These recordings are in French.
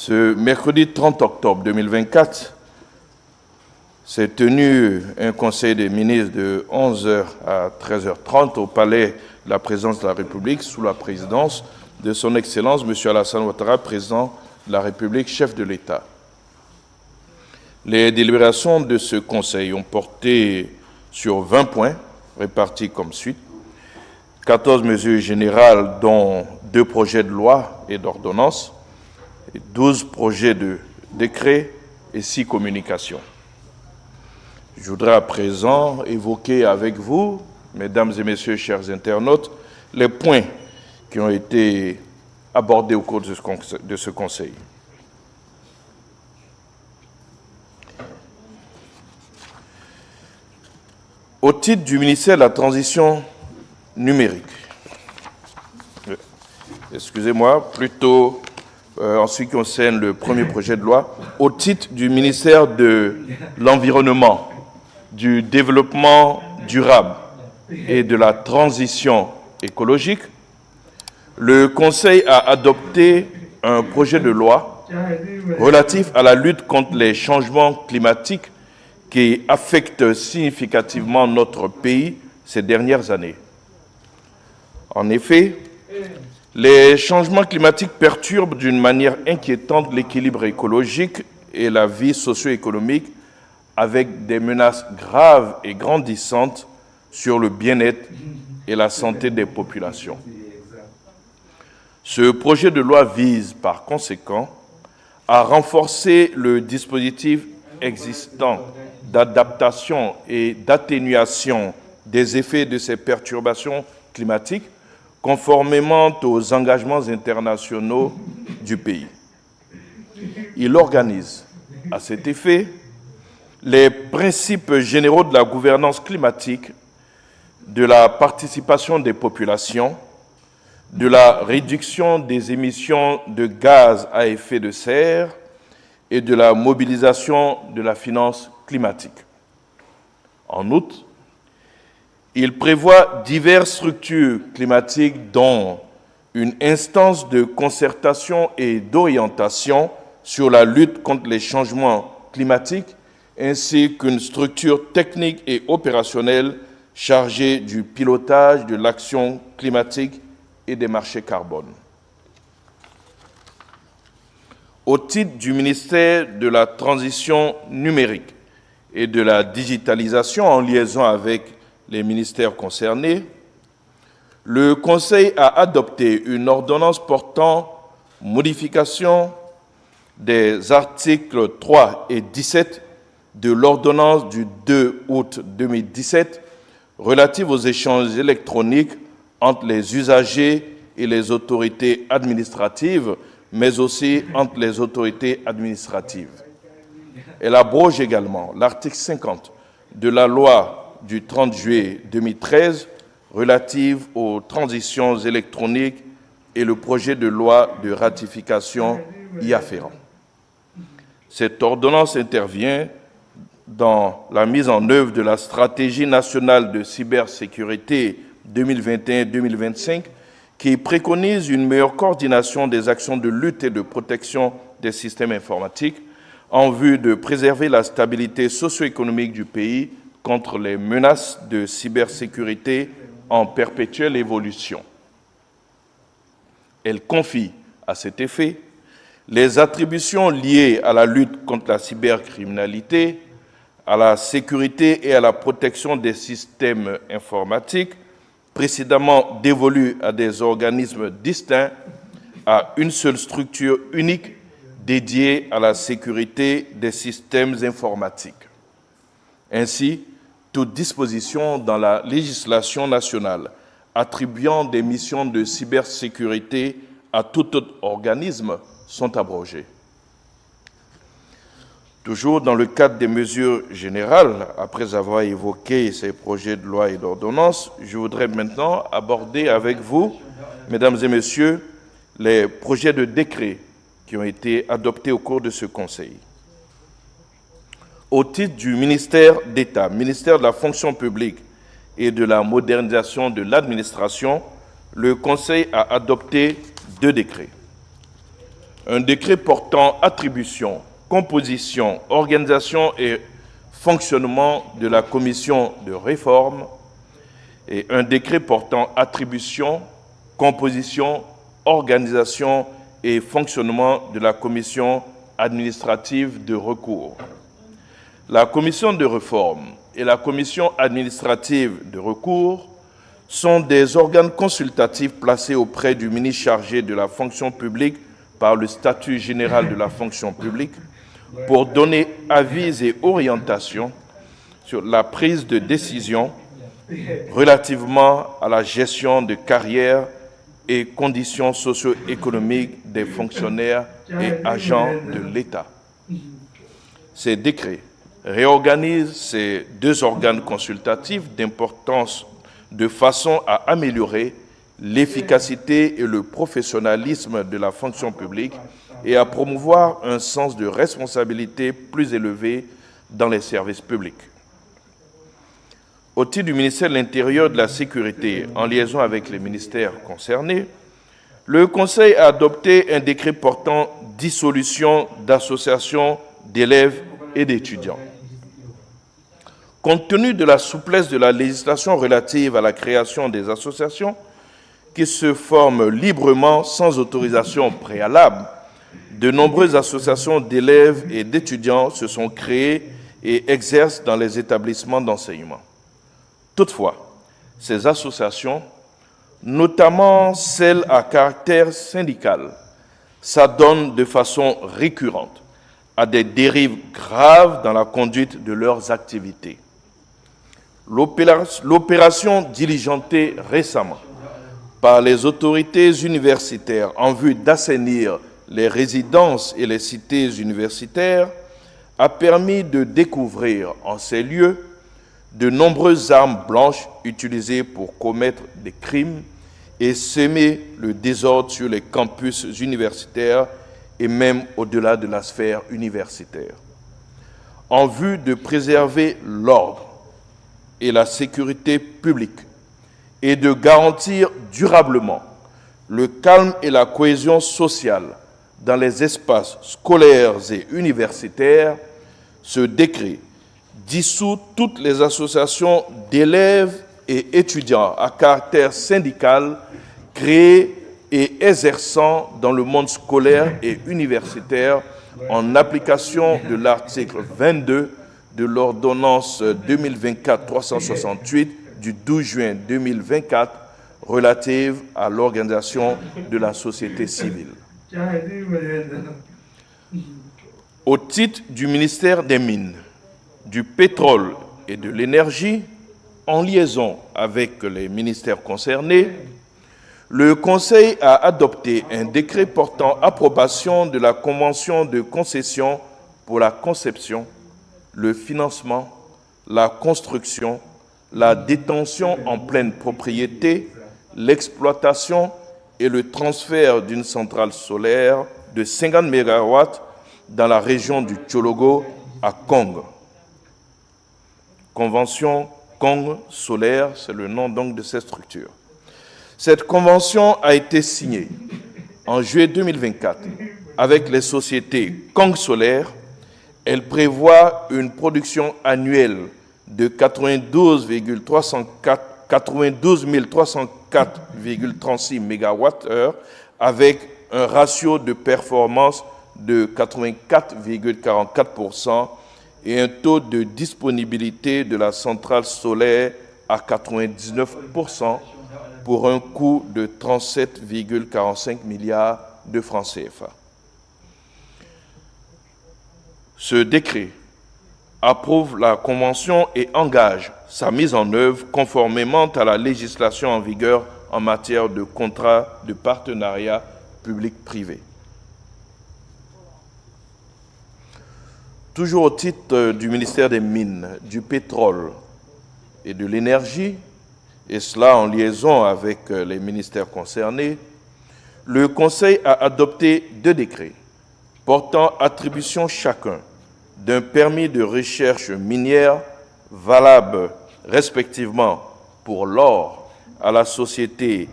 Ce mercredi 30 octobre 2024, s'est tenu un conseil des ministres de 11h à 13h30 au palais de la présidence de la République sous la présidence de son Excellence M. Alassane Ouattara, président de la République, chef de l'État. Les délibérations de ce conseil ont porté sur 20 points répartis comme suit. 14 mesures générales, dont 2 projets de loi et d'ordonnance, 12 projets de décret et 6 communications. Je voudrais à présent évoquer avec vous, mesdames et messieurs, chers internautes, les points qui ont été abordés au cours de ce conseil. Au titre du ministère de la Transition numérique, excusez-moi, plutôt en ce qui concerne le premier projet de loi, au titre du ministère de l'Environnement, du Développement durable et de la Transition écologique, le Conseil a adopté un projet de loi relatif à la lutte contre les changements climatiques qui affectent significativement notre pays ces dernières années. En effet, les changements climatiques perturbent d'une manière inquiétante l'équilibre écologique et la vie socio-économique, avec des menaces graves et grandissantes sur le bien-être et la santé des populations. Ce projet de loi vise, par conséquent, à renforcer le dispositif existant d'adaptation et d'atténuation des effets de ces perturbations climatiques, conformément aux engagements internationaux du pays. Il organise, à cet effet, les principes généraux de la gouvernance climatique, de la participation des populations, de la réduction des émissions de gaz à effet de serre et de la mobilisation de la finance climatique. En outre, il prévoit diverses structures climatiques, dont une instance de concertation et d'orientation sur la lutte contre les changements climatiques, ainsi qu'une structure technique et opérationnelle chargée du pilotage de l'action climatique et des marchés carbone. Au titre du ministère de la Transition numérique et de la digitalisation, en liaison avec les ministères concernés, le Conseil a adopté une ordonnance portant modification des articles 3 et 17 de l'ordonnance du 2 août 2017 relative aux échanges électroniques entre les usagers et les autorités administratives, mais aussi entre les autorités administratives. Elle abroge également l'article 50 de la loi du 30 juillet 2013 relative aux transitions électroniques et le projet de loi de ratification y afférent. Cette ordonnance intervient dans la mise en œuvre de la stratégie nationale de cybersécurité 2021-2025 qui préconise une meilleure coordination des actions de lutte et de protection des systèmes informatiques en vue de préserver la stabilité socio-économique du pays contre les menaces de cybersécurité en perpétuelle évolution. Elle confie, à cet effet, les attributions liées à la lutte contre la cybercriminalité, à la sécurité et à la protection des systèmes informatiques, précédemment dévolues à des organismes distincts, à une seule structure unique dédiée à la sécurité des systèmes informatiques. Ainsi, toute disposition dans la législation nationale attribuant des missions de cybersécurité à tout autre organisme sont abrogées. Toujours dans le cadre des mesures générales, après avoir évoqué ces projets de loi et d'ordonnance, je voudrais maintenant aborder avec vous, mesdames et messieurs, les projets de décret qui ont été adoptés au cours de ce Conseil. Au titre du ministère d'État, ministère de la fonction publique et de la modernisation de l'administration, le Conseil a adopté 2 décrets. un décret portant attribution, composition, organisation et fonctionnement de la commission de réforme et un décret portant attribution, composition, organisation et fonctionnement de la commission administrative de recours. La commission de réforme et la commission administrative de recours sont des organes consultatifs placés auprès du ministre chargé de la fonction publique par le statut général de la fonction publique pour donner avis et orientations sur la prise de décision relativement à la gestion de carrière et conditions socio-économiques des fonctionnaires et agents de l'État. Ces décrets réorganisent ces deux organes consultatifs d'importance de façon à améliorer l'efficacité et le professionnalisme de la fonction publique et à promouvoir un sens de responsabilité plus élevé dans les services publics. Au titre du ministère de l'Intérieur et de la Sécurité, en liaison avec les ministères concernés, le Conseil a adopté un décret portant dissolution d'associations d'élèves et d'étudiants. Compte tenu de la souplesse de la législation relative à la création des associations, qui se forment librement sans autorisation préalable, de nombreuses associations d'élèves et d'étudiants se sont créées et exercent dans les établissements d'enseignement. Toutefois, ces associations, notamment celles à caractère syndical, s'adonnent de façon récurrente à des dérives graves dans la conduite de leurs activités. L'opération diligentée récemment par les autorités universitaires en vue d'assainir les résidences et les cités universitaires a permis de découvrir en ces lieux de nombreuses armes blanches utilisées pour commettre des crimes et semer le désordre sur les campus universitaires et même au-delà de la sphère universitaire. En vue de préserver l'ordre et la sécurité publique et de garantir durablement le calme et la cohésion sociale dans les espaces scolaires et universitaires, ce décret dissout toutes les associations d'élèves et étudiants à caractère syndical créées et exerçant dans le monde scolaire et universitaire en application de l'article 22 de l'ordonnance 2024-368 du 12 juin 2024 relative à l'organisation de la société civile. Au titre du ministère des Mines, du Pétrole et de l'Énergie, en liaison avec les ministères concernés, le Conseil a adopté un décret portant approbation de la Convention de concession pour la conception, le financement, la construction, la détention en pleine propriété, l'exploitation et le transfert d'une centrale solaire de 50 MW dans la région du Tchologo à Kong. Convention Kong solaire, c'est le nom donc de cette structure. Cette convention a été signée en juillet 2024 avec les sociétés Kong Solaire. Elle prévoit une production annuelle de 92 304,36 MWh avec un ratio de performance de 84,44% et un taux de disponibilité de la centrale solaire à 99% pour un coût de 37,45 milliards de francs CFA. Ce décret approuve la Convention et engage sa mise en œuvre conformément à la législation en vigueur en matière de contrats de partenariat public-privé. Toujours au titre du ministère des Mines, du Pétrole et de l'Énergie, et cela en liaison avec les ministères concernés, le Conseil a adopté 2 décrets portant attribution chacun d'un permis de recherche minière valable respectivement pour l'or à la société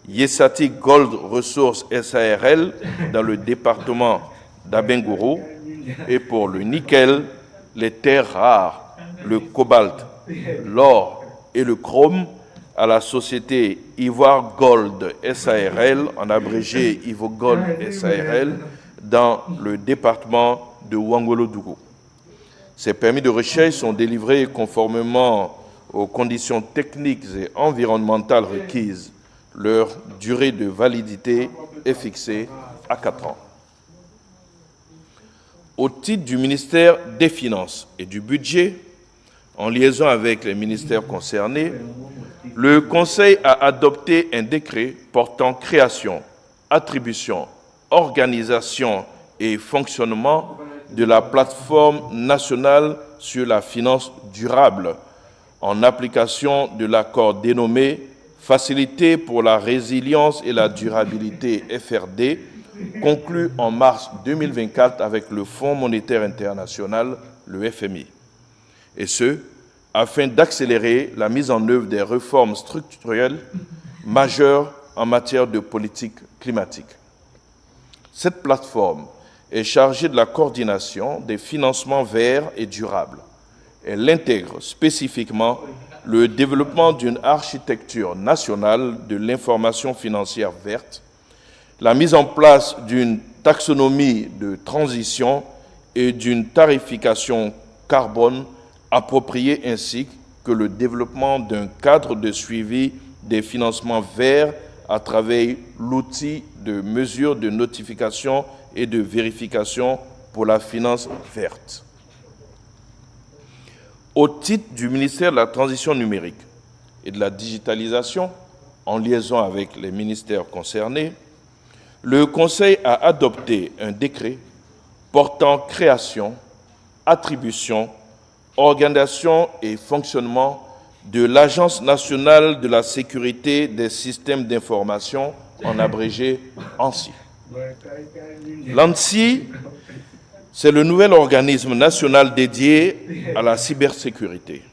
Yesati Gold Resources SARL dans le département d'Abengourou et pour le nickel, les terres rares, le cobalt, l'or et le chrome à la société Ivoire Gold SARL, en abrégé Ivo Gold SARL, dans le département de Ouangolo-Dougou. Ces permis de recherche sont délivrés conformément aux conditions techniques et environnementales requises. Leur durée de validité est fixée à 4 ans. Au titre du ministère des Finances et du Budget, en liaison avec les ministères concernés, le Conseil a adopté un décret portant création, attribution, organisation et fonctionnement de la plateforme nationale sur la finance durable en application de l'accord dénommé Facilité pour la résilience et la durabilité FRD, conclu en mars 2024 avec le Fonds monétaire international, le FMI. Et ce, afin d'accélérer la mise en œuvre des réformes structurelles majeures en matière de politique climatique. Cette plateforme est chargée de la coordination des financements verts et durables. Elle intègre spécifiquement le développement d'une architecture nationale de l'information financière verte, la mise en place d'une taxonomie de transition et d'une tarification carbone appropriée ainsi que le développement d'un cadre de suivi des financements verts à travers l'outil de mesure de notification et de vérification pour la finance verte. Au titre du ministère de la Transition numérique et de la digitalisation, en liaison avec les ministères concernés, le Conseil a adopté un décret portant création, attribution, organisation et fonctionnement de l'Agence nationale de la sécurité des systèmes d'information, en abrégé ANSSI. L'ANSSI, c'est le nouvel organisme national dédié à la cybersécurité.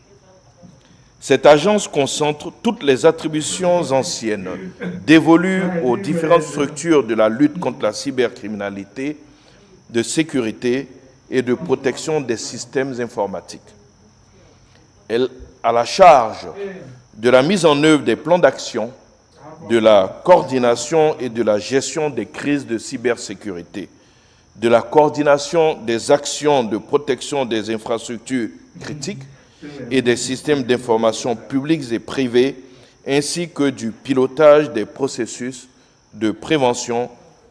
Cette agence concentre toutes les attributions anciennes dévolues aux différentes structures de la lutte contre la cybercriminalité, de sécurité et de protection des systèmes informatiques. Elle a la charge de la mise en œuvre des plans d'action, de la coordination et de la gestion des crises de cybersécurité, de la coordination des actions de protection des infrastructures critiques et des systèmes d'information publics et privés, ainsi que du pilotage des processus de prévention,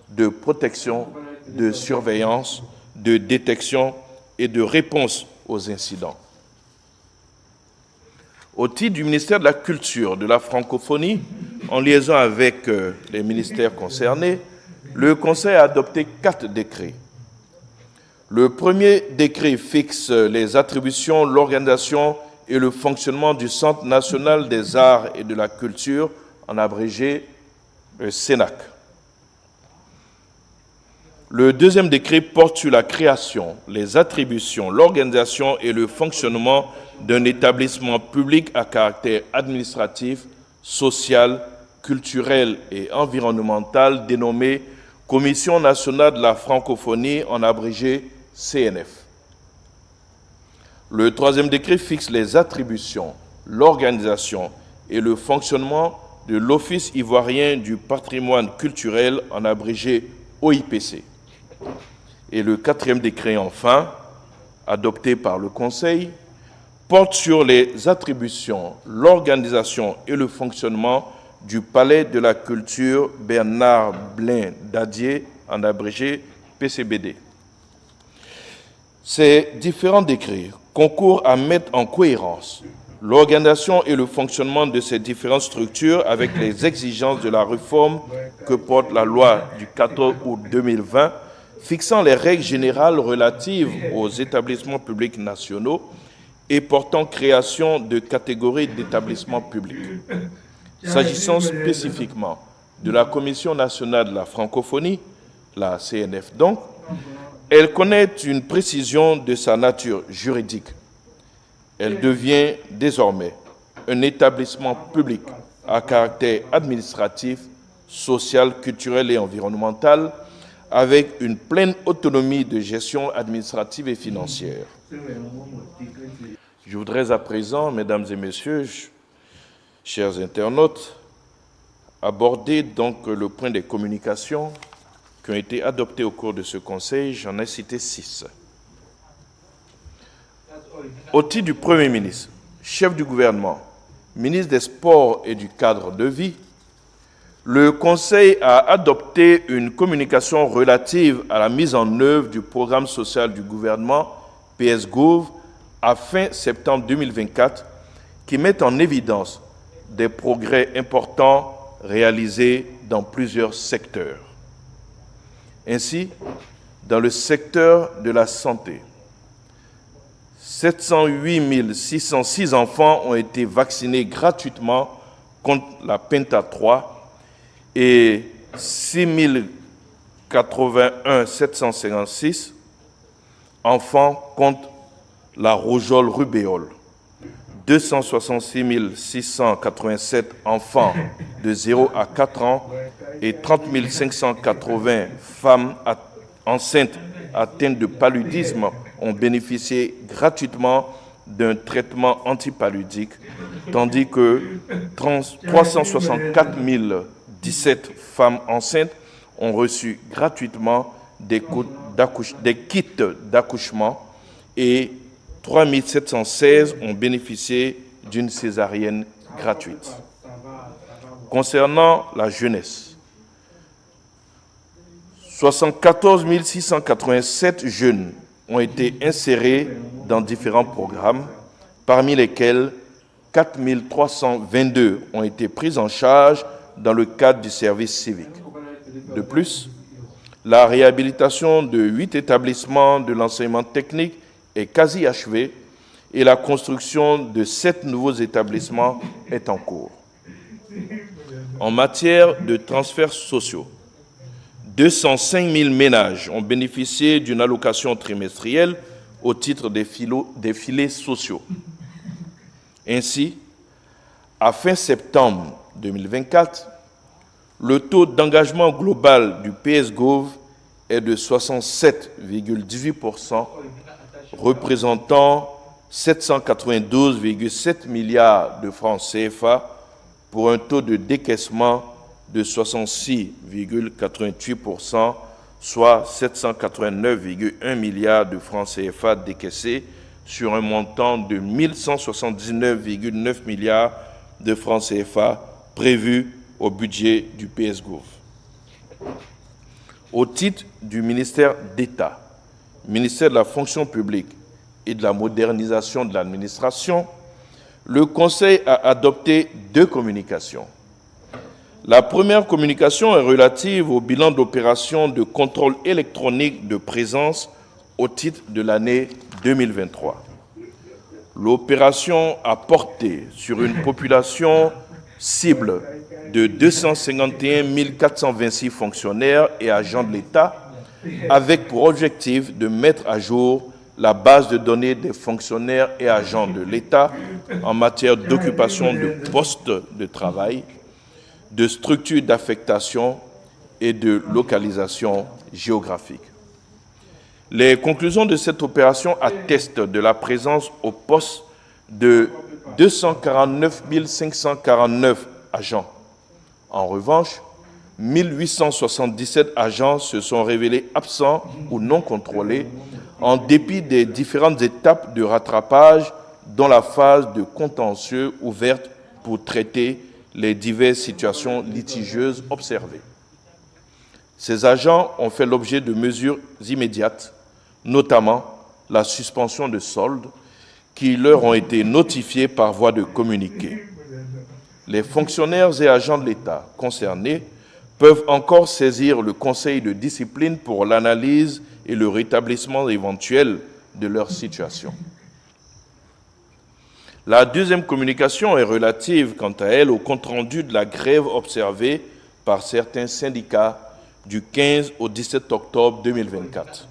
de protection, de surveillance, de détection et de réponse aux incidents. Au titre du ministère de la Culture, de la Francophonie, en liaison avec les ministères concernés, le Conseil a adopté 4 décrets. Le premier décret fixe les attributions, l'organisation et le fonctionnement du Centre national des arts et de la culture, en abrégé CENAC. Le deuxième décret porte sur la création, les attributions, l'organisation et le fonctionnement d'un établissement public à caractère administratif, social, culturel et environnemental dénommé Commission nationale de la francophonie, en abrégé CNF. Le troisième décret fixe les attributions, l'organisation et le fonctionnement de l'Office ivoirien du patrimoine culturel, en abrégé OIPC. Et le quatrième décret, enfin, adopté par le Conseil, porte sur les attributions, l'organisation et le fonctionnement du Palais de la Culture Bernard Blin Dadier, en abrégé PCBD. Ces différents décrets concourent à mettre en cohérence l'organisation et le fonctionnement de ces différentes structures avec les exigences de la réforme que porte la loi du 14 août 2020 fixant les règles générales relatives aux établissements publics nationaux et portant création de catégories d'établissements publics. S'agissant spécifiquement de la Commission nationale de la francophonie, la CNF donc, elle connaît une précision de sa nature juridique. Elle devient désormais un établissement public à caractère administratif, sociale, culturelle et environnementale, avec une pleine autonomie de gestion administrative et financière. Je voudrais à présent, mesdames et messieurs, chers internautes, aborder donc le point des communications qui ont été adoptées au cours de ce Conseil. J'en ai cité 6. Au titre du Premier ministre, chef du gouvernement, ministre des Sports et du cadre de vie, le Conseil a adopté une communication relative à la mise en œuvre du programme social du gouvernement, PS-Gouv, à fin septembre 2024, qui met en évidence des progrès importants réalisés dans plusieurs secteurs. Ainsi, dans le secteur de la santé, 708 606 enfants ont été vaccinés gratuitement contre la Penta 3 et 6 081 756 enfants contre la rougeole-rubéole. 266 687 enfants de 0 à 4 ans et 30 580 femmes enceintes atteintes de paludisme ont bénéficié gratuitement d'un traitement antipaludique, tandis que 364 017 femmes enceintes ont reçu gratuitement des kits d'accouchement et 3 716 ont bénéficié d'une césarienne gratuite. Concernant la jeunesse, 74 687 jeunes ont été insérés dans différents programmes, parmi lesquels 4 322 ont été pris en charge dans le cadre du service civique. De plus, la réhabilitation de 8 établissements de l'enseignement technique est quasi achevée et la construction de 7 nouveaux établissements est en cours. En matière de transferts sociaux, 205 000 ménages ont bénéficié d'une allocation trimestrielle au titre des filets sociaux. Ainsi, à fin septembre 2024, le taux d'engagement global du PS-Gouv est de 67,18%, représentant 792,7 milliards de francs CFA pour un taux de décaissement de 66,88%, soit 789,1 milliards de francs CFA décaissés sur un montant de 1179,9 milliards de francs CFA prévus au budget du PS-Gouv. Au titre du ministère d'État, ministère de la fonction publique et de la modernisation de l'administration, le Conseil a adopté 2 communications. La première communication est relative au bilan d'opération de contrôle électronique de présence au titre de l'année 2023. L'opération a porté sur une population cible de 251 426 fonctionnaires et agents de l'État, avec pour objectif de mettre à jour la base de données des fonctionnaires et agents de l'État en matière d'occupation de postes de travail, de structures d'affectation et de localisation géographique. Les conclusions de cette opération attestent de la présence au poste de 249 549 agents. En revanche, 1877 agents se sont révélés absents ou non contrôlés en dépit des différentes étapes de rattrapage dans la phase de contentieux ouverte pour traiter les diverses situations litigieuses observées. Ces agents ont fait l'objet de mesures immédiates, notamment la suspension de soldes qui leur ont été notifiées par voie de communiqué. Les fonctionnaires et agents de l'État concernés peuvent encore saisir le Conseil de discipline pour l'analyse et le rétablissement éventuel de leur situation. La deuxième communication est relative, quant à elle, au compte-rendu de la grève observée par certains syndicats du 15 au 17 octobre 2024.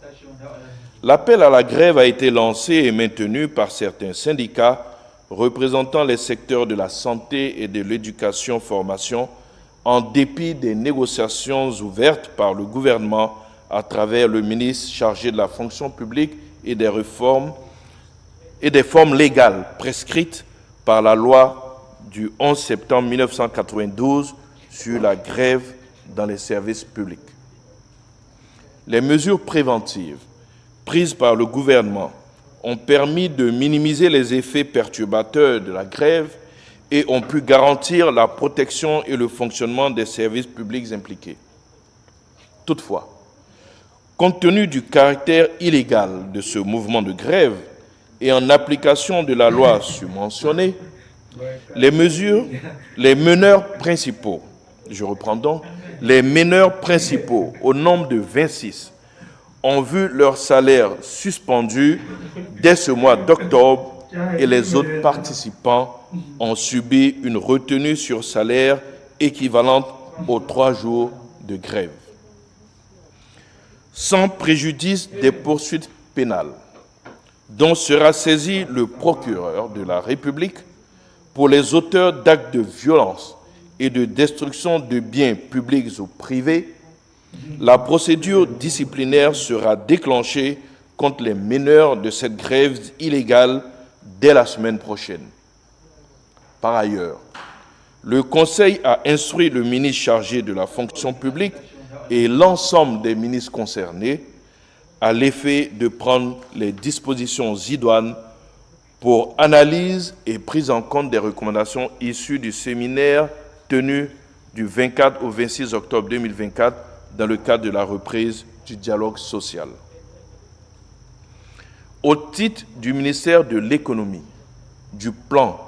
L'appel à la grève a été lancé et maintenu par certains syndicats représentant les secteurs de la santé et de l'éducation-formation en dépit des négociations ouvertes par le gouvernement à travers le ministre chargé de la fonction publique et des réformes et des formes légales prescrites par la loi du 11 septembre 1992 sur la grève dans les services publics. Les mesures préventives prises par le gouvernement ont permis de minimiser les effets perturbateurs de la grève et ont pu garantir la protection et le fonctionnement des services publics impliqués. Toutefois, compte tenu du caractère illégal de ce mouvement de grève et en application de la loi surmentionnée, les meneurs principaux, au nombre de 26, ont vu leur salaire suspendu dès ce mois d'octobre et les autres participants ont subi une retenue sur salaire équivalente aux 3 jours de grève. Sans préjudice des poursuites pénales, dont sera saisi le procureur de la République pour les auteurs d'actes de violence et de destruction de biens publics ou privés, la procédure disciplinaire sera déclenchée contre les meneurs de cette grève illégale dès la semaine prochaine. Par ailleurs, le Conseil a instruit le ministre chargé de la fonction publique et l'ensemble des ministres concernés à l'effet de prendre les dispositions idoines pour analyse et prise en compte des recommandations issues du séminaire tenu du 24 au 26 octobre 2024 dans le cadre de la reprise du dialogue social. Au titre du ministère de l'Économie, du Plan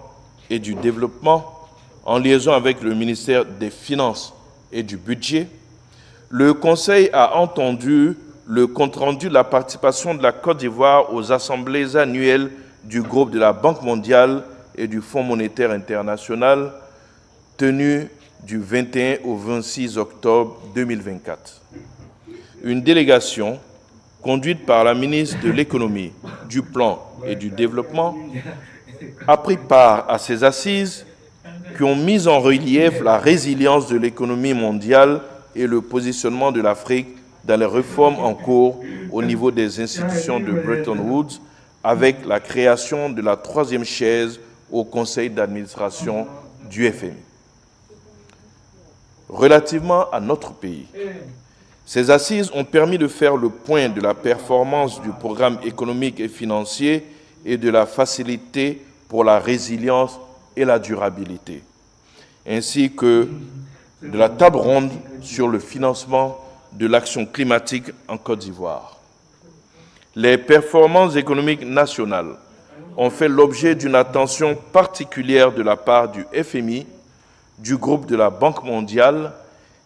et du Développement, en liaison avec le ministère des Finances et du Budget, le Conseil a entendu le compte-rendu de la participation de la Côte d'Ivoire aux assemblées annuelles du groupe de la Banque mondiale et du Fonds monétaire international, tenues du 21 au 26 octobre 2024. Une délégation conduite par la ministre de l'Économie, du Plan et du Développement a pris part à ces assises qui ont mis en relief la résilience de l'économie mondiale et le positionnement de l'Afrique dans les réformes en cours au niveau des institutions de Bretton Woods, avec la création de la 3e chaise au conseil d'administration du FMI. Relativement à notre pays, ces assises ont permis de faire le point de la performance du programme économique et financier et de la facilité pour la résilience et la durabilité, ainsi que de la table ronde sur le financement de l'action climatique en Côte d'Ivoire. Les performances économiques nationales ont fait l'objet d'une attention particulière de la part du FMI, du groupe de la Banque mondiale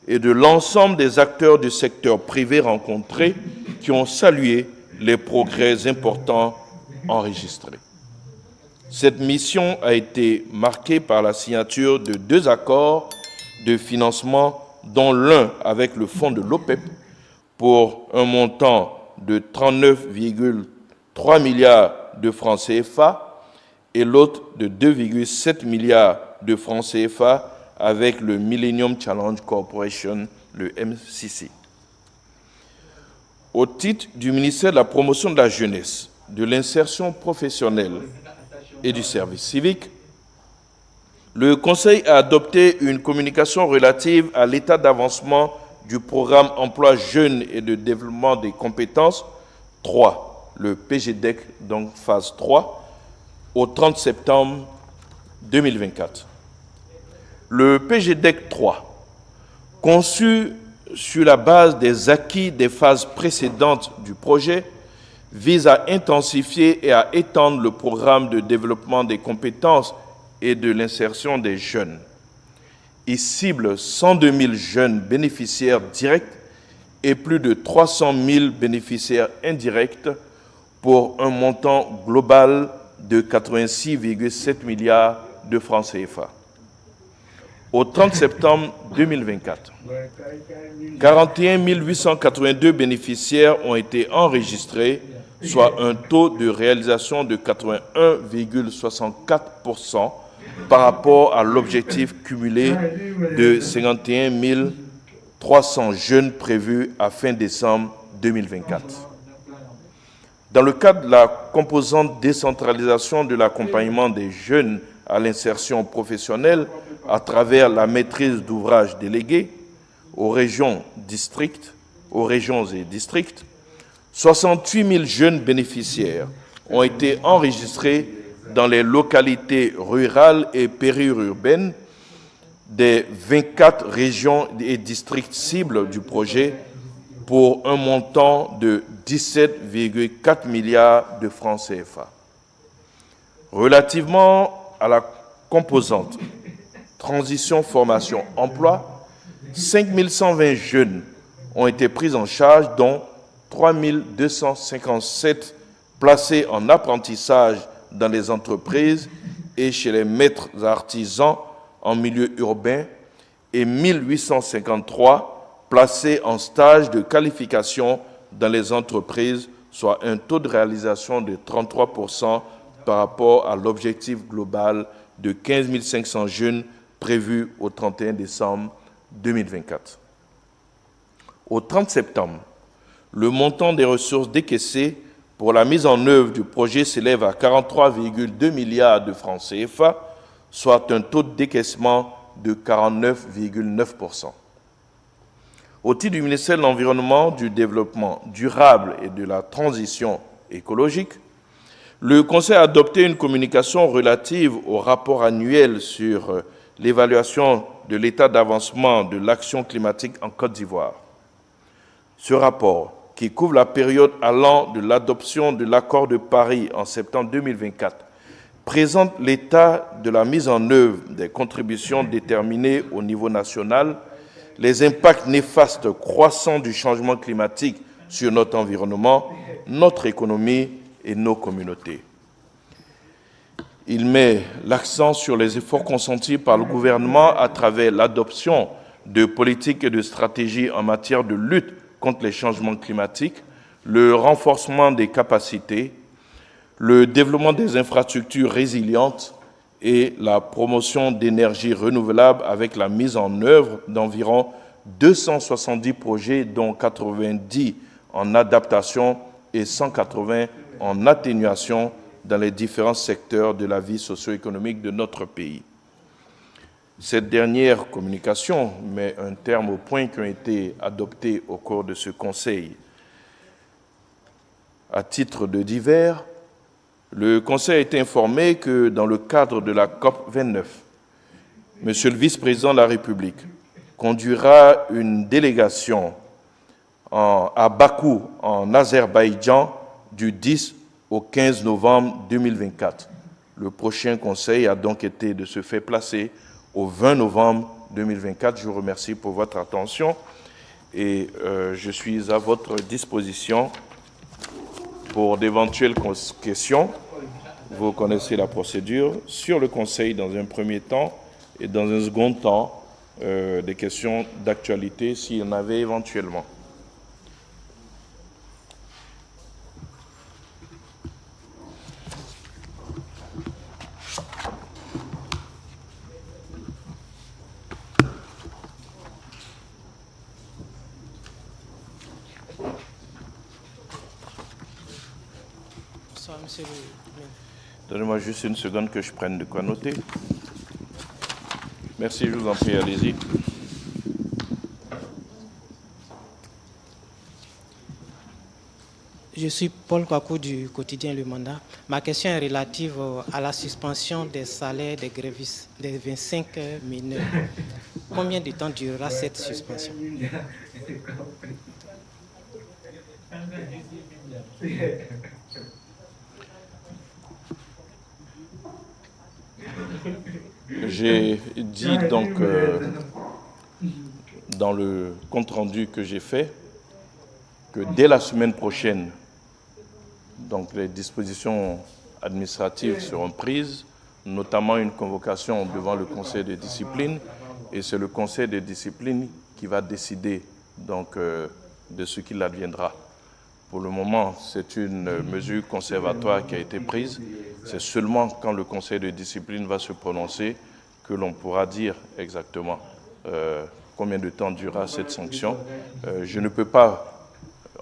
et de l'ensemble des acteurs du secteur privé rencontrés qui ont salué les progrès importants enregistrés. Cette mission a été marquée par la signature de 2 accords de financement, dont l'un avec le fonds de l'OPEP pour un montant de 39,3 milliards de francs CFA et l'autre de 2,7 milliards de francs CFA avec le Millennium Challenge Corporation, le MCC. Au titre du ministère de la Promotion de la Jeunesse, de l'Insertion professionnelle et du Service civique, le Conseil a adopté une communication relative à l'état d'avancement du programme Emploi Jeunes et de développement des compétences 3, le PGDEC, donc phase 3, au 30 septembre 2024. Le PGDEC 3, conçu sur la base des acquis des phases précédentes du projet, vise à intensifier et à étendre le programme de développement des compétences et de l'insertion des jeunes. Il cible 102 000 jeunes bénéficiaires directs et plus de 300 000 bénéficiaires indirects pour un montant global de 86,7 milliards de francs CFA. Au 30 septembre 2024, 41 882 bénéficiaires ont été enregistrés, soit un taux de réalisation de 81,64% par rapport à l'objectif cumulé de 51 300 jeunes prévus à fin décembre 2024. Dans le cadre de la composante décentralisation de l'accompagnement des jeunes à l'insertion professionnelle à travers la maîtrise d'ouvrage déléguée aux régions et districts, 68 000 jeunes bénéficiaires ont été enregistrés dans les localités rurales et périurbaines des 24 régions et districts cibles du projet pour un montant de 17,4 milliards de francs CFA. Relativement à la composante transition, formation, emploi, 5 120 jeunes ont été pris en charge, dont 3 257 placés en apprentissage dans les entreprises et chez les maîtres artisans en milieu urbain et 1853 placés en stage de qualification dans les entreprises, soit un taux de réalisation de 33% par rapport à l'objectif global de 15 500 jeunes prévu au 31 décembre 2024. Au 30 septembre, le montant des ressources décaissées pour la mise en œuvre du projet s'élève à 43,2 milliards de francs CFA, soit un taux de décaissement de 49,9%. Au titre du ministère de l'Environnement, du Développement durable et de la Transition écologique, le Conseil a adopté une communication relative au rapport annuel sur l'évaluation de l'état d'avancement de l'action climatique en Côte d'Ivoire. Ce rapport, qui couvre la période allant de l'adoption de l'accord de Paris en septembre 2024, présente l'état de la mise en œuvre des contributions déterminées au niveau national, les impacts néfastes croissants du changement climatique sur notre environnement, notre économie et nos communautés. Il met l'accent sur les efforts consentis par le gouvernement à travers l'adoption de politiques et de stratégies en matière de lutte contre les changements climatiques, le renforcement des capacités, le développement des infrastructures résilientes et la promotion d'énergies renouvelables avec la mise en œuvre d'environ 270 projets, dont 90 en adaptation et 180 en atténuation dans les différents secteurs de la vie socio-économique de notre pays. Cette dernière communication met un terme aux points qui ont été adoptés au cours de ce Conseil. À titre de divers, le Conseil a été informé que dans le cadre de la COP 29, Monsieur le vice-président de la République conduira une délégation à Bakou, en Azerbaïdjan, du 10 au 15 novembre 2024. Le prochain Conseil a donc été de ce fait placé au 20 novembre 2024. Je vous remercie pour votre attention et je suis à votre disposition pour d'éventuelles questions. Vous connaissez la procédure. Sur le Conseil dans un premier temps et dans un second temps, des questions d'actualité s'il y en avait éventuellement. Donnez-moi juste une seconde que je prenne de quoi noter. Merci, je vous en prie, allez-y. Je suis Paul Kwaku du quotidien Le Mandat. Ma question est relative à la suspension des salaires des grévistes, des 25 mineurs. Combien de temps durera cette suspension? J'ai dit donc dans le compte-rendu que j'ai fait que dès la semaine prochaine, donc les dispositions administratives seront prises, notamment une convocation devant le Conseil de discipline, et c'est le Conseil de discipline qui va décider donc de ce qu'il adviendra. Pour le moment, c'est une mesure conservatoire qui a été prise. C'est seulement quand le conseil de discipline va se prononcer que l'on pourra dire exactement combien de temps durera cette sanction. Je ne peux pas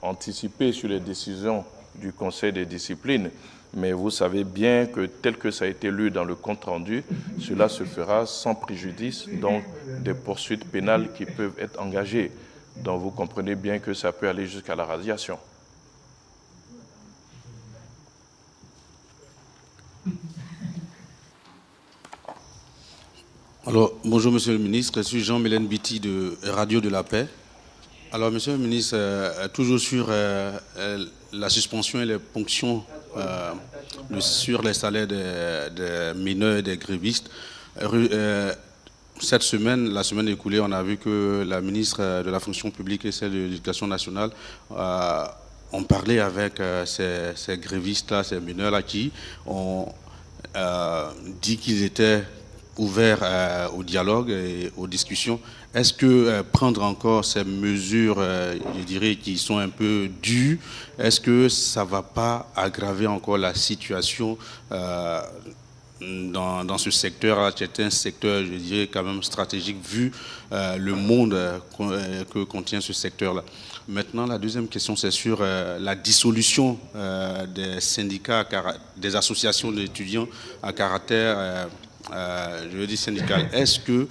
anticiper sur les décisions du conseil de discipline, mais vous savez bien que tel que ça a été lu dans le compte-rendu, cela se fera sans préjudice, donc des poursuites pénales qui peuvent être engagées. Donc vous comprenez bien que ça peut aller jusqu'à la radiation. Alors, bonjour Monsieur le Ministre, je suis Jean-Mélène Biti de Radio de la Paix. Alors, Monsieur le Ministre, toujours sur la suspension et les ponctions sur les salaires des mineurs et des grévistes. Cette semaine, la semaine écoulée, on a vu que la ministre de la Fonction publique et celle de l'Éducation nationale ont parlé avec ces grévistes-là, ces mineurs-là qui ont dit qu'ils étaient ouverts au dialogue et aux discussions. Est-ce que prendre encore ces mesures, je dirais, qui sont un peu dures, est-ce que ça ne va pas aggraver encore la situation dans ce secteur-là? C'est un secteur, je dirais, quand même stratégique vu le monde que contient ce secteur-là. Maintenant, la deuxième question, c'est sur la dissolution des syndicats, des associations d'étudiants à caractère je veux dire syndical. Est-ce que,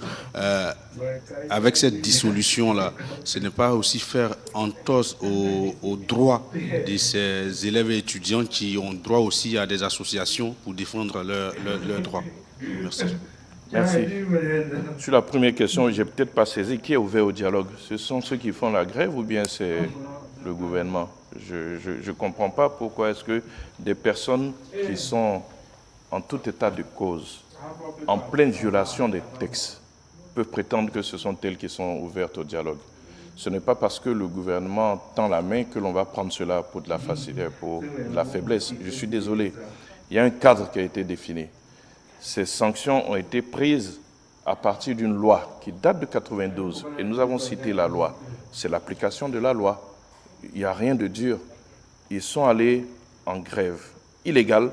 avec cette dissolution-là, ce n'est pas aussi faire entorse aux droits de ces élèves et étudiants qui ont droit aussi à des associations pour défendre leurs droits? Merci. Merci. Sur la première question, je n'ai peut-être pas saisi qui est ouvert au dialogue. Ce sont ceux qui font la grève ou bien c'est le gouvernement? Je ne comprends pas pourquoi est-ce que des personnes qui sont en tout état de cause, en pleine violation des textes, peuvent prétendre que ce sont elles qui sont ouvertes au dialogue. Ce n'est pas parce que le gouvernement tend la main que l'on va prendre cela pour de la facilité, pour de la faiblesse. Je suis désolé. Il y a un cadre qui a été défini. Ces sanctions ont été prises à partir d'une loi qui date de 92. Et nous avons cité la loi. C'est l'application de la loi. Il n'y a rien de dur. Ils sont allés en grève illégale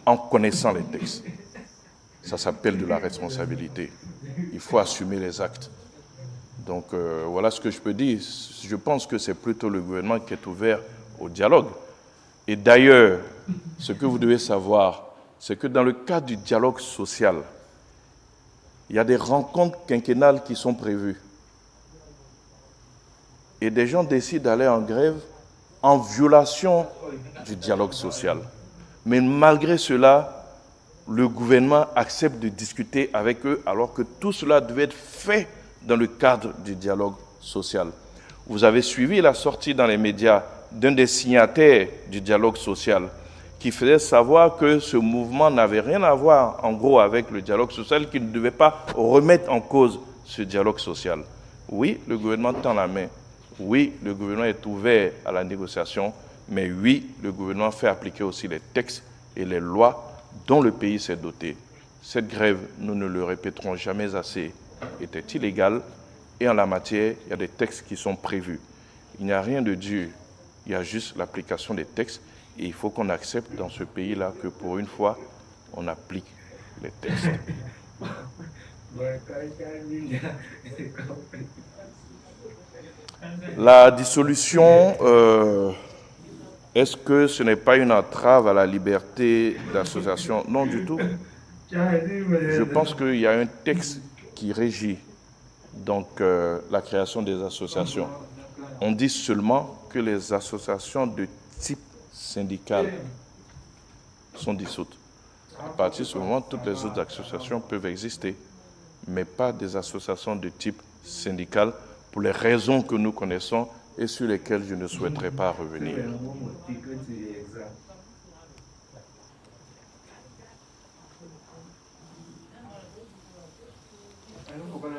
en connaissant les textes. Ça s'appelle de la responsabilité. Il faut assumer les actes. Donc voilà ce que je peux dire. Je pense que c'est plutôt le gouvernement qui est ouvert au dialogue. Et d'ailleurs, ce que vous devez savoir, c'est que dans le cadre du dialogue social, il y a des rencontres quinquennales qui sont prévues. Et des gens décident d'aller en grève en violation du dialogue social. Mais malgré cela, le gouvernement accepte de discuter avec eux alors que tout cela devait être fait dans le cadre du dialogue social. Vous avez suivi la sortie dans les médias d'un des signataires du dialogue social qui faisait savoir que ce mouvement n'avait rien à voir en gros avec le dialogue social, qu'il ne devait pas remettre en cause ce dialogue social. Oui, le gouvernement tend la main. Oui, le gouvernement est ouvert à la négociation. Mais oui, le gouvernement fait appliquer aussi les textes et les lois dont le pays s'est doté. Cette grève, nous ne le répéterons jamais assez, était illégale et en la matière, il y a des textes qui sont prévus. Il n'y a rien de dur, il y a juste l'application des textes et il faut qu'on accepte dans ce pays-là que pour une fois, on applique les textes. La dissolution... est-ce que ce n'est pas une entrave à la liberté d'association? Non du tout. Je pense qu'il y a un texte qui régit donc, la création des associations. On dit seulement que les associations de type syndical sont dissoutes. À partir de ce moment, toutes les autres associations peuvent exister, mais pas des associations de type syndical pour les raisons que nous connaissons et sur lesquels je ne souhaiterais pas revenir.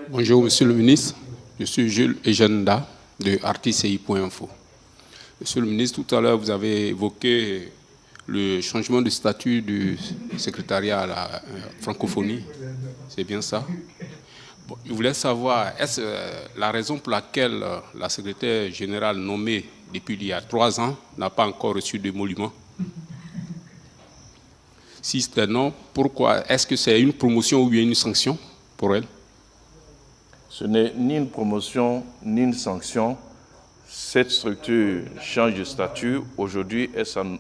Bonjour Monsieur le Ministre, je suis Jules Ejenda de artici.info. Monsieur le Ministre, tout à l'heure vous avez évoqué le changement de statut du secrétariat à la francophonie, c'est bien ça? Bon, je voulais savoir, est-ce la raison pour laquelle la secrétaire générale nommée depuis il y a 3 ans n'a pas encore reçu d'émolument? Si c'est non, pourquoi? Est-ce que c'est une promotion ou bien une sanction pour elle? Ce n'est ni une promotion ni une sanction. Cette structure change de statut. Aujourd'hui,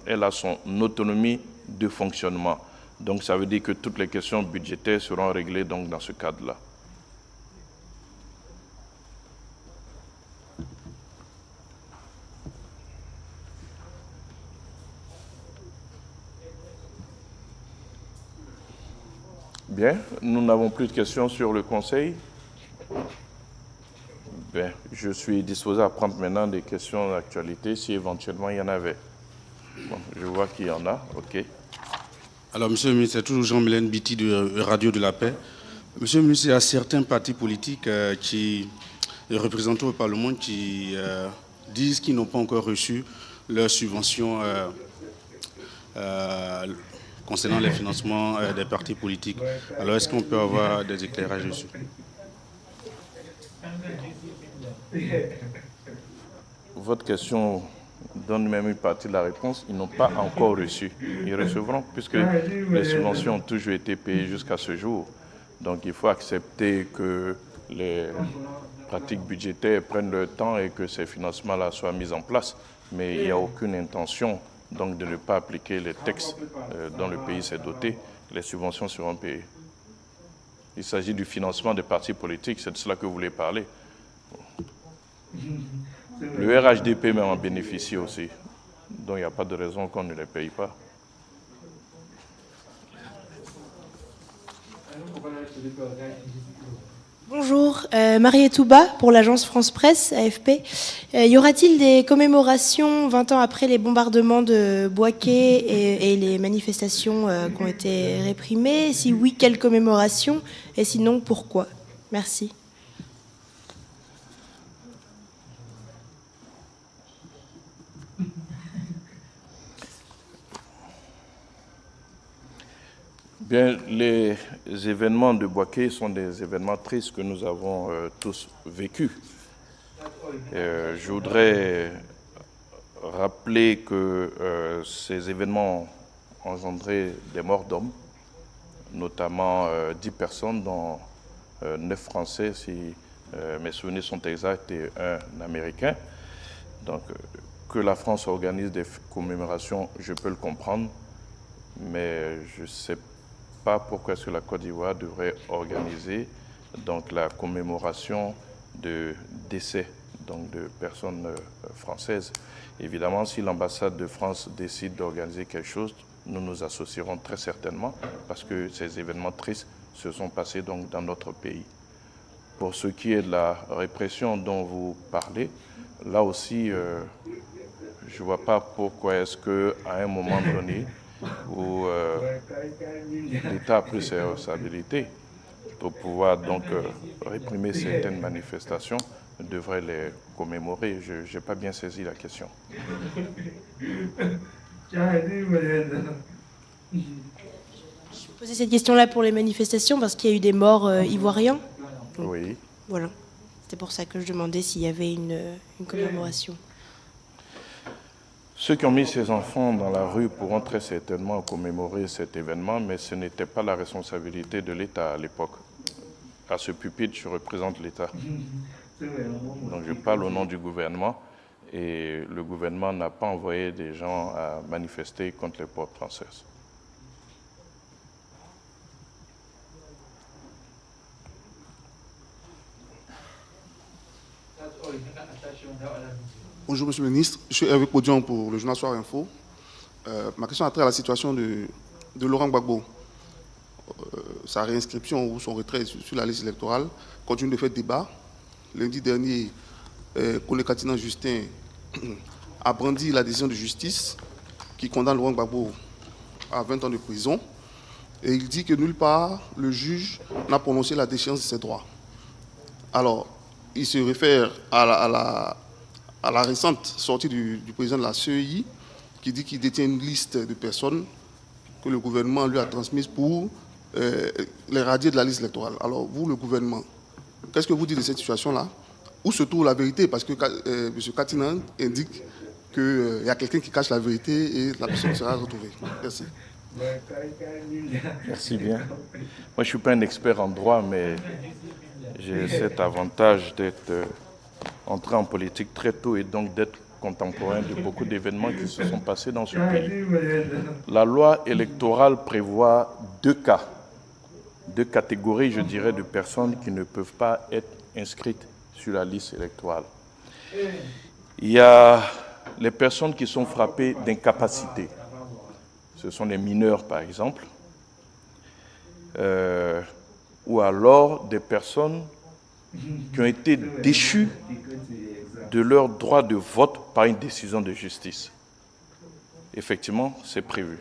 elle a son autonomie de fonctionnement. Donc ça veut dire que toutes les questions budgétaires seront réglées donc, dans ce cadre-là. Bien, nous n'avons plus de questions sur le Conseil. Bien, je suis disposé à prendre maintenant des questions d'actualité si éventuellement il y en avait. Bon, je vois qu'il y en a, ok. Alors, Monsieur le ministre, c'est toujours Jean-Mélène Biti de Radio de la Paix. Monsieur le ministre, il y a certains partis politiques qui représentés au Parlement qui disent qu'ils n'ont pas encore reçu leur subvention concernant les financements des partis politiques. Alors, est-ce qu'on peut avoir des éclairages dessus? Votre question donne même une partie de la réponse. Ils n'ont pas encore reçu. Ils recevront puisque les subventions ont toujours été payées jusqu'à ce jour. Donc il faut accepter que les pratiques budgétaires prennent leur temps et que ces financements-là soient mis en place. Mais il n'y a aucune intention donc, de ne pas appliquer les textes dont le pays s'est doté. Les subventions seront payées. Il s'agit du financement des partis politiques, c'est de cela que vous voulez parler. Le RHDP même en bénéficie aussi. Donc il n'y a pas de raison qu'on ne les paye pas. Bonjour, Mariette Touba pour l'agence France Presse, AFP. Y aura-t-il des commémorations 20 ans après les bombardements de Bouaké et les manifestations qui ont été réprimées? Si oui, quelles commémorations? Et sinon, pourquoi? Merci. Bien, les événements de Bouaké sont des événements tristes que nous avons tous vécus. Je voudrais rappeler que ces événements ont engendré des morts d'hommes, notamment 10 personnes, dont 9 Français, si mes souvenirs sont exacts, et un Américain. Donc, que la France organise des commémorations, je peux le comprendre, mais je ne sais pas pourquoi est-ce que la Côte d'Ivoire devrait organiser donc, la commémoration de décès donc, de personnes françaises. Évidemment, si l'ambassade de France décide d'organiser quelque chose, nous nous associerons très certainement parce que ces événements tristes se sont passés donc, dans notre pays. Pour ce qui est de la répression dont vous parlez, là aussi, je ne vois pas pourquoi est-ce qu'à un moment donné, où l'État a pris ses responsabilités pour pouvoir donc réprimer certaines manifestations, devrait les commémorer. Je n'ai pas bien saisi la question. Je posais cette question-là pour les manifestations parce qu'il y a eu des morts ivoiriens. Oui. Voilà. C'est pour ça que je demandais s'il y avait une commémoration. Ceux qui ont mis ces enfants dans la rue pourront très certainement commémorer cet événement, mais ce n'était pas la responsabilité de l'État à l'époque. À ce pupitre, je représente l'État. Donc je parle au nom du gouvernement et le gouvernement n'a pas envoyé des gens à manifester contre les portes françaises. Bonjour Monsieur le Ministre, je suis Hervé Podian pour le journal Soir Info. Ma question a trait à la situation de Laurent Gbagbo. Sa réinscription ou son retrait sur la liste électorale continue de faire débat. Lundi dernier, Kone Katinan Justin a brandi la décision de justice qui condamne Laurent Gbagbo à 20 ans de prison. Et il dit que nulle part le juge n'a prononcé la déchéance de ses droits. Alors, il se réfère à la récente sortie du président de la CEI qui dit qu'il détient une liste de personnes que le gouvernement lui a transmises pour les radier de la liste électorale. Alors vous, le gouvernement, qu'est-ce que vous dites de cette situation-là? Où se trouve la vérité? Parce que M. Katinan indique qu'il y a quelqu'un qui cache la vérité et la personne sera retrouvée. Merci. Merci bien. Moi, je ne suis pas un expert en droit, mais j'ai cet avantage d'être entré en politique très tôt et donc d'être contemporain de beaucoup d'événements qui se sont passés dans ce pays. La loi électorale prévoit deux catégories, je dirais, de personnes qui ne peuvent pas être inscrites sur la liste électorale. Il y a les personnes qui sont frappées d'incapacité. Ce sont les mineurs, par exemple, ou alors des personnes qui ont été déchues de leur droit de vote par une décision de justice. Effectivement, c'est prévu.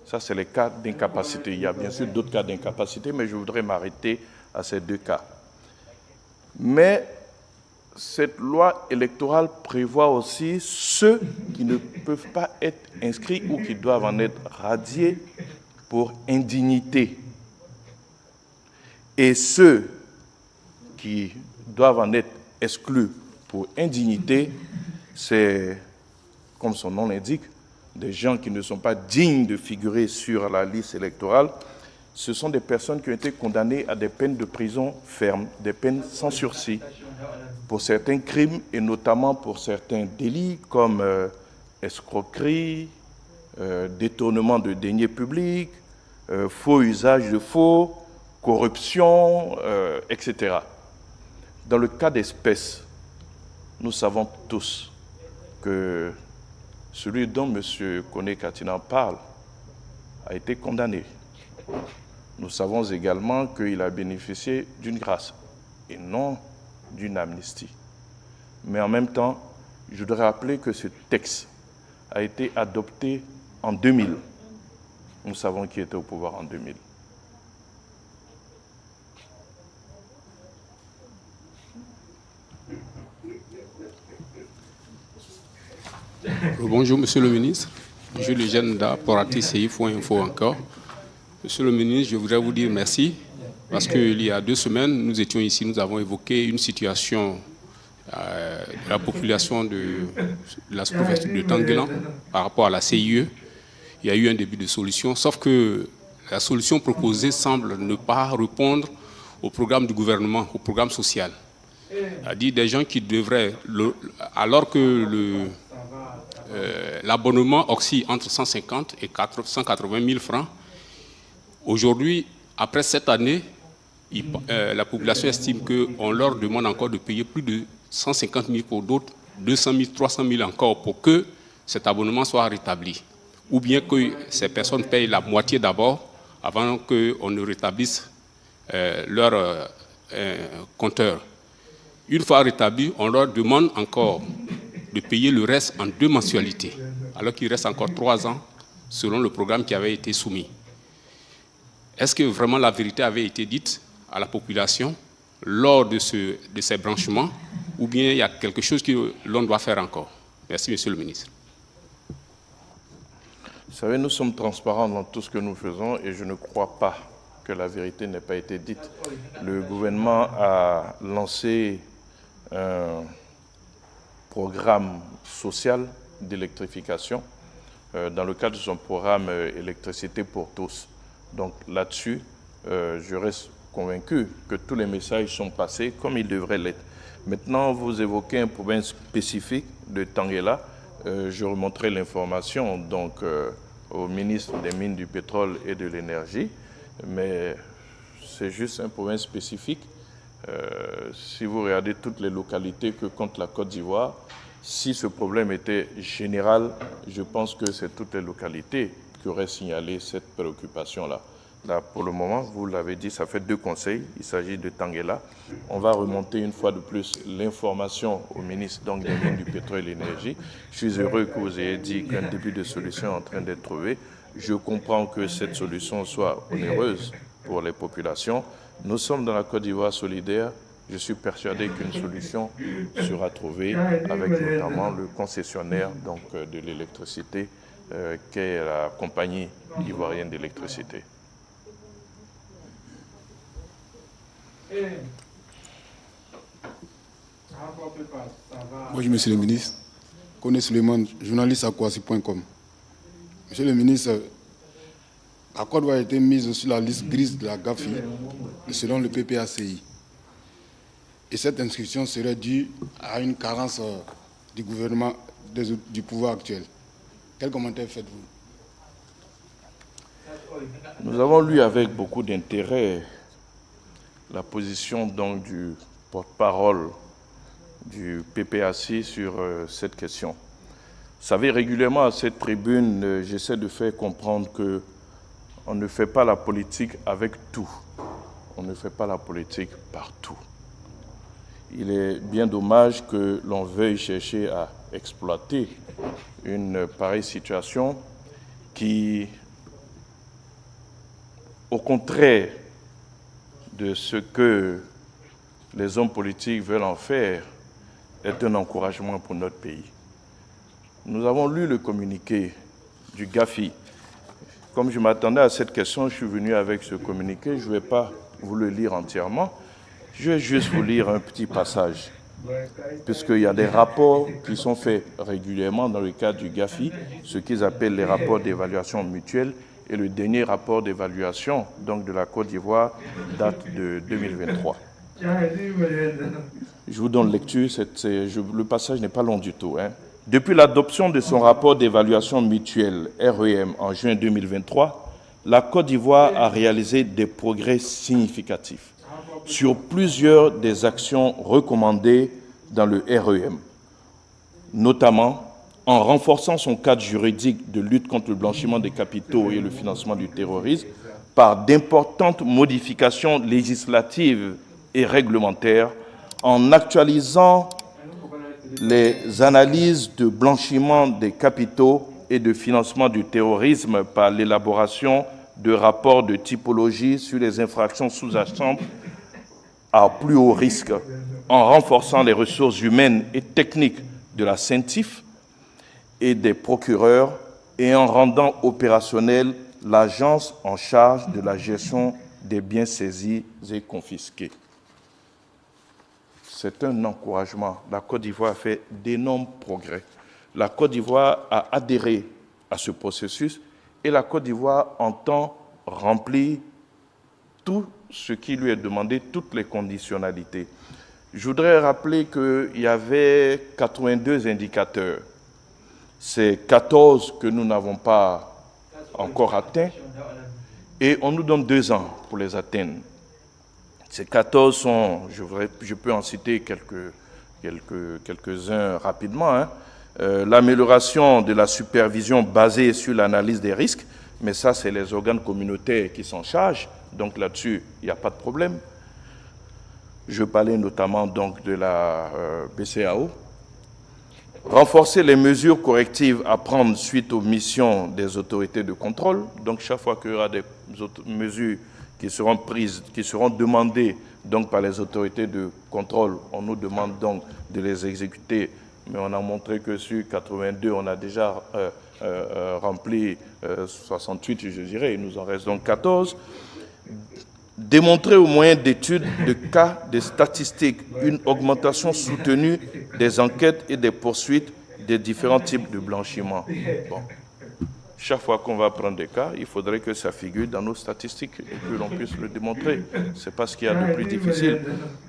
Ça, c'est les cas d'incapacité. Il y a bien sûr d'autres cas d'incapacité, mais je voudrais m'arrêter à ces deux cas. Mais cette loi électorale prévoit aussi ceux qui ne peuvent pas être inscrits ou qui doivent en être radiés pour indignité. Et ceux qui doivent en être exclus pour indignité, c'est, comme son nom l'indique, des gens qui ne sont pas dignes de figurer sur la liste électorale. Ce sont des personnes qui ont été condamnées à des peines de prison ferme, des peines sans sursis, pour certains crimes et notamment pour certains délits comme escroquerie, détournement de deniers publics, faux usage de faux, corruption, etc. Dans le cas d'espèce, nous savons tous que celui dont M. Kone Katina parle a été condamné. Nous savons également qu'il a bénéficié d'une grâce et non d'une amnistie. Mais en même temps, je voudrais rappeler que ce texte a été adopté en 2000. Nous savons qui était au pouvoir en 2000. Bonjour, Monsieur le ministre. Je suis le jeune pour RTCI.info encore. Monsieur le ministre, je voudrais vous dire merci parce qu'il y a 2 semaines, nous étions ici, nous avons évoqué une situation de la population de la sous-préfecture de Tanguélan par rapport à la CIE. Il y a eu un début de solution, sauf que la solution proposée semble ne pas répondre au programme du gouvernement, au programme social. C'est-à-dire des gens qui devraient, alors que l'abonnement oscille entre 150 et 180 000 francs, aujourd'hui, après cette année, la population estime qu'on leur demande encore de payer plus de 150 000 pour d'autres, 200 000, 300 000 encore pour que cet abonnement soit rétabli. Ou bien que ces personnes payent la moitié d'abord avant qu'on ne rétablisse leur compteur. Une fois rétabli, on leur demande encore de payer le reste en 2 mensualités, alors qu'il reste encore 3 ans selon le programme qui avait été soumis. Est-ce que vraiment la vérité avait été dite à la population lors de ces branchements, ou bien il y a quelque chose que l'on doit faire encore? Merci, Monsieur le ministre. Vous savez, nous sommes transparents dans tout ce que nous faisons et je ne crois pas que la vérité n'ait pas été dite. Le gouvernement a lancé un programme social d'électrification dans le cadre de son programme électricité pour tous. Donc là-dessus, je reste convaincu que tous les messages sont passés comme ils devraient l'être. Maintenant, vous évoquez un problème spécifique de Tanguéla. Je remonterai l'information donc au ministre des Mines, du Pétrole et de l'Énergie, mais c'est juste un problème spécifique. Si vous regardez toutes les localités que compte la Côte d'Ivoire, si ce problème était général, je pense que c'est toutes les localités qui auraient signalé cette préoccupation-là. Là, pour le moment, vous l'avez dit, ça fait 2 conseils. Il s'agit de Tanguéla. On va remonter une fois de plus l'information au ministre donc, des Mines, du Pétrole et de l'Énergie. Je suis heureux que vous ayez dit qu'un début de solution est en train d'être trouvé. Je comprends que cette solution soit onéreuse pour les populations. Nous sommes dans la Côte d'Ivoire solidaire. Je suis persuadé qu'une solution sera trouvée avec notamment le concessionnaire donc, de l'électricité qu'est la compagnie ivoirienne d'électricité. Bonjour, Monsieur le ministre. Kone Suleiman, journaliste à Kouassi.com. Monsieur le ministre, la Côte d'Ivoire a été mise sur la liste grise de la GAFI selon le PPACI. Et cette inscription serait due à une carence du gouvernement, du pouvoir actuel. Quel commentaire faites-vous? Nous avons lu avec beaucoup d'intérêt la position donc du porte-parole du PPACI sur cette question. Vous savez, régulièrement à cette tribune, j'essaie de faire comprendre qu'on ne fait pas la politique avec tout. On ne fait pas la politique partout. Il est bien dommage que l'on veuille chercher à exploiter une pareille situation qui, au contraire de ce que les hommes politiques veulent en faire, est un encouragement pour notre pays. Nous avons lu le communiqué du GAFI. Comme je m'attendais à cette question, je suis venu avec ce communiqué. Je ne vais pas vous le lire entièrement. Je vais juste vous lire un petit passage, puisqu'il y a des rapports qui sont faits régulièrement dans le cadre du GAFI, ce qu'ils appellent les rapports d'évaluation mutuelle, et le dernier rapport d'évaluation donc de la Côte d'Ivoire date de 2023. Je vous donne lecture, le passage n'est pas long du tout. Depuis l'adoption de son rapport d'évaluation mutuelle REM en juin 2023, la Côte d'Ivoire a réalisé des progrès significatifs sur plusieurs des actions recommandées dans le REM, notamment en renforçant son cadre juridique de lutte contre le blanchiment des capitaux et le financement du terrorisme par d'importantes modifications législatives et réglementaires, en actualisant les analyses de blanchiment des capitaux et de financement du terrorisme par l'élaboration de rapports de typologie sur les infractions sous-jacentes à plus haut risque, en renforçant les ressources humaines et techniques de la CENTIF et des procureurs et en rendant opérationnelle l'agence en charge de la gestion des biens saisis et confisqués. C'est un encouragement. La Côte d'Ivoire a fait d'énormes progrès. La Côte d'Ivoire a adhéré à ce processus et la Côte d'Ivoire entend remplir tout ce qui lui est demandé, toutes les conditionnalités. Je voudrais rappeler qu'il y avait 82 indicateurs. C'est 14 que nous n'avons pas encore atteints et on nous donne 2 ans pour les atteindre. Ces 14 sont, je peux en citer quelques-uns rapidement. L'amélioration de la supervision basée sur l'analyse des risques, mais ça, c'est les organes communautaires qui s'en chargent, donc là-dessus, il n'y a pas de problème. Je parlais notamment donc de la BCAO. Renforcer les mesures correctives à prendre suite aux missions des autorités de contrôle. Donc, chaque fois qu'il y aura des mesures qui seront prises, qui seront demandées donc par les autorités de contrôle, on nous demande donc de les exécuter. Mais on a montré que sur 82, on a déjà rempli 68, je dirais. Il nous en reste donc 14. Démontrer au moyen d'études de cas, des statistiques, une augmentation soutenue des enquêtes et des poursuites des différents types de blanchiment. Bon. Chaque fois qu'on va prendre des cas, il faudrait que ça figure dans nos statistiques et que l'on puisse le démontrer. Ce n'est pas ce qu'il y a de plus difficile.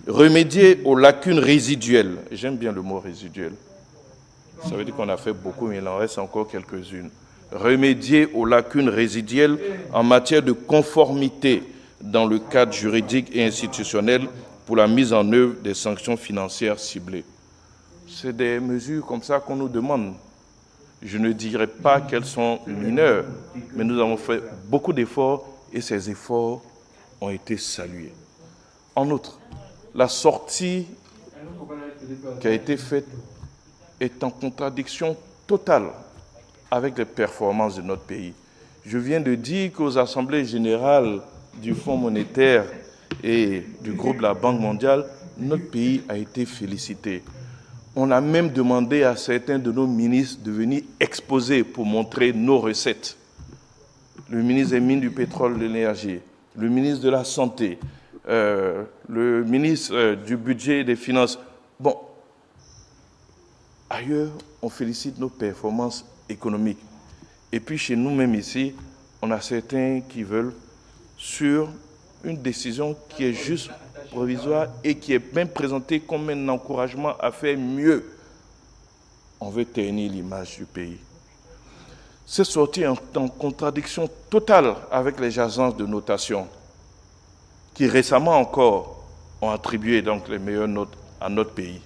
Remédier aux lacunes résiduelles. J'aime bien le mot résiduel. Ça veut dire qu'on a fait beaucoup, mais il en reste encore quelques-unes. Remédier aux lacunes résiduelles en matière de conformité dans le cadre juridique et institutionnel pour la mise en œuvre des sanctions financières ciblées. C'est des mesures comme ça qu'on nous demande. Je ne dirais pas qu'elles sont mineures, mais nous avons fait beaucoup d'efforts et ces efforts ont été salués. En outre, la sortie qui a été faite est en contradiction totale avec les performances de notre pays. Je viens de dire qu'aux assemblées générales du Fonds monétaire et du groupe de la Banque mondiale, notre pays a été félicité. On a même demandé à certains de nos ministres de venir exposer pour montrer nos recettes. Le ministre des Mines, du Pétrole et de l'Énergie, le ministre de la Santé, le ministre du Budget et des Finances. Bon, ailleurs, on félicite nos performances économiques. Et puis chez nous-mêmes ici, on a certains qui veulent sur une décision qui est juste provisoire et qui est même présentée comme un encouragement à faire mieux. On veut ternir l'image du pays. C'est sorti en contradiction totale avec les agences de notation qui récemment encore ont attribué donc les meilleures notes à notre pays.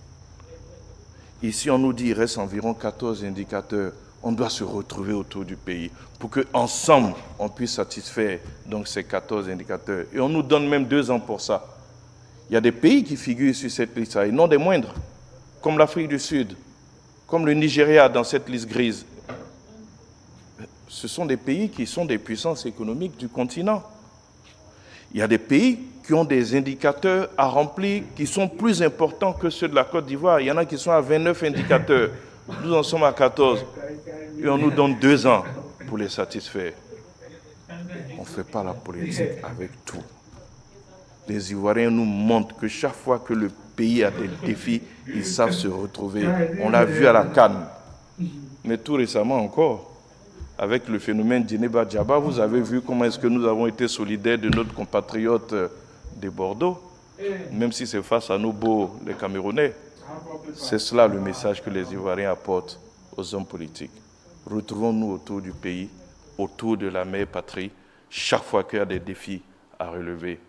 Ici, on nous dit qu'il reste environ 14 indicateurs. On doit se retrouver autour du pays pour qu'ensemble, on puisse satisfaire donc, ces 14 indicateurs. Et on nous donne même 2 ans pour ça. Il y a des pays qui figurent sur cette liste, et non des moindres, comme l'Afrique du Sud, comme le Nigeria dans cette liste grise. Ce sont des pays qui sont des puissances économiques du continent. Il y a des pays qui ont des indicateurs à remplir qui sont plus importants que ceux de la Côte d'Ivoire. Il y en a qui sont à 29 indicateurs. Nous en sommes à 14. Et on nous donne 2 ans pour les satisfaire. On ne fait pas la politique avec tout. Les Ivoiriens nous montrent que chaque fois que le pays a des défis, ils savent se retrouver. On l'a vu à la CAN. Mais tout récemment encore, avec le phénomène Djeneba Djaba, vous avez vu comment est-ce que nous avons été solidaires de notre compatriote de Bordeaux, même si c'est face à nos beaux, les Camerounais. C'est cela le message que les Ivoiriens apportent aux hommes politiques. Retrouvons-nous autour du pays, autour de la mère patrie, chaque fois qu'il y a des défis à relever.